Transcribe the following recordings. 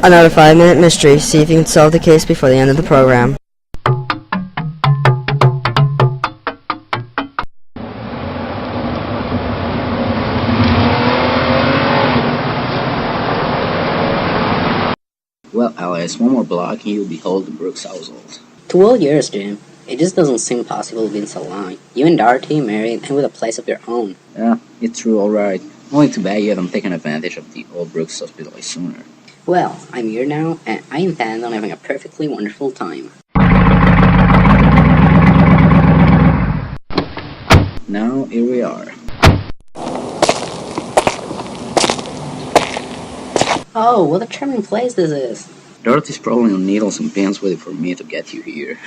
Another 5-minute mystery. See if you can solve the case before the end of the program. Well, Alice, one more block and you'll behold the Brooks household. 12 years, Jim. It just doesn't seem possible it's been so long. You and Dorothy married and with a place of your own. Yeah, it's true, alright. Only too bad you haven't taken advantage of the old Brooks hospital sooner. Well, I'm here now, and I intend on having a perfectly wonderful time. Now, here we are. Oh, what a charming place this is. Dorothy's probably on needles and pins waiting for me to get you here.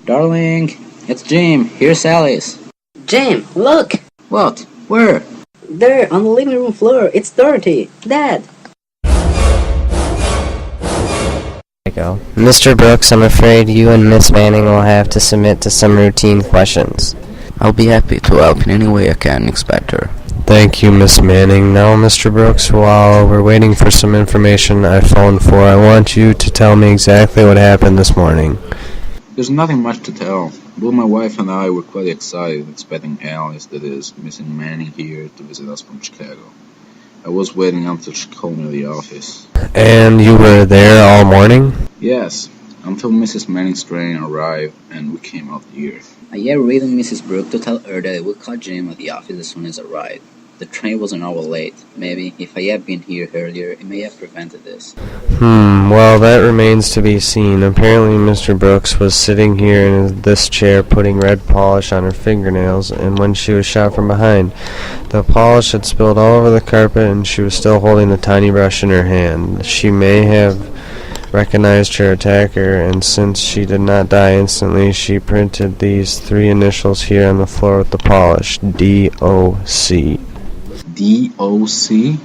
Darling, it's Jim. Here's Alice. Jim, look! What? Where? There, on the living room floor. It's Dorothy. Dad. Go. Mr. Brooks, I'm afraid you and Miss Manning will have to submit to some routine questions. I'll be happy to help in any way I can, Inspector. Thank you, Miss Manning. Now, Mr. Brooks, while we're waiting for some information I phoned for, I want you to tell me exactly what happened this morning. There's nothing much to tell. Both my wife and I were quite excited, expecting Alice, that is, Mrs. Manning, here to visit us from Chicago. I was waiting until she called me to the office. And you were there all morning? Yes, until Mrs. Manning's train arrived and we came out here. I yet reading Mrs. Brooks to tell her that I would call Jim at the office as soon as I arrived. The train was an hour late. Maybe, if I had been here earlier, it may have prevented this. Well, that remains to be seen. Apparently, Mr. Brooks was sitting here in this chair putting red polish on her fingernails, and when she was shot from behind, the polish had spilled all over the carpet, and she was still holding the tiny brush in her hand. She may have recognized her attacker, and since she did not die instantly, she printed these 3 initials here on the floor with the polish. D-O-C. D-O-C?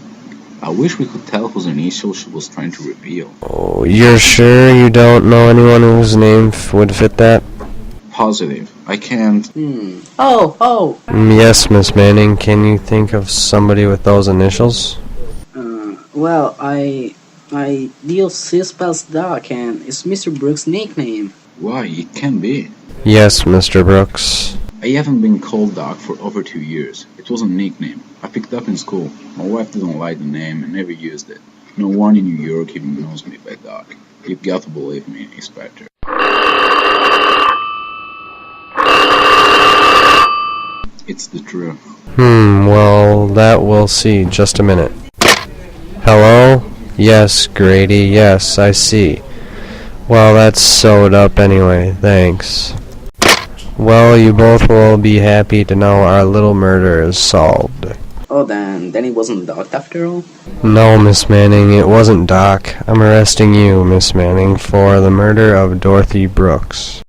I wish we could tell whose initials she was trying to reveal. Oh, you're sure you don't know anyone whose name would fit that? Positive. I can't... Oh! Yes, Miss Manning. Can you think of somebody with those initials? Well, D.O.C. spells Doc, and it's Mr. Brooks' nickname. Why, it can be. Yes, Mr. Brooks. I haven't been called Doc for over 2 years. It was a nickname I picked up in school. My wife didn't like the name and never used it. No one in New York even knows me by Doc. You've got to believe me, Inspector. It's the truth. Well, that we'll see. Just a minute. Hello? Yes, Grady. Yes, I see. Well, that's sewed up anyway. Thanks. Well, you both will be happy to know our little murder is solved. Oh, then it wasn't Doc after all? No, Miss Manning, it wasn't Doc. I'm arresting you, Miss Manning, for the murder of Dorothy Brooks.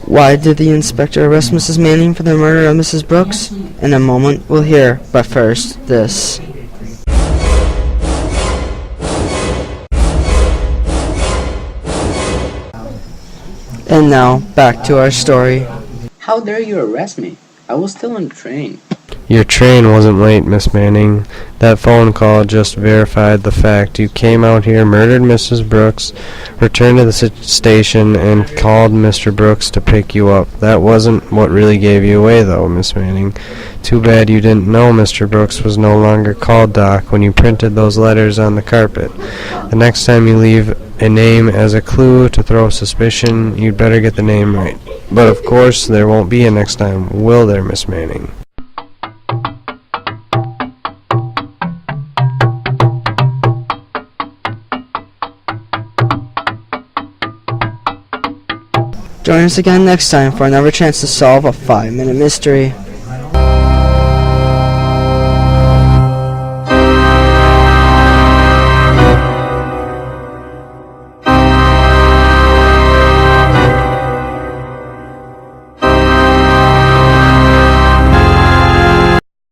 Why did the inspector arrest Mrs. Manning for the murder of Mrs. Brooks? In a moment, we'll hear. But first, this. And now, back to our story. How dare you arrest me? I was still on the train. Your train wasn't late, Miss Manning. That phone call just verified the fact. You came out here, murdered Mrs. Brooks, returned to the station, and called Mr. Brooks to pick you up. That wasn't what really gave you away, though, Miss Manning. Too bad you didn't know Mr. Brooks was no longer called Doc when you printed those letters on the carpet. The next time you leave a name as a clue to throw suspicion, you'd better get the name right. But of course, there won't be a next time, will there, Miss Manning? Join us again next time for another chance to solve a 5-minute mystery.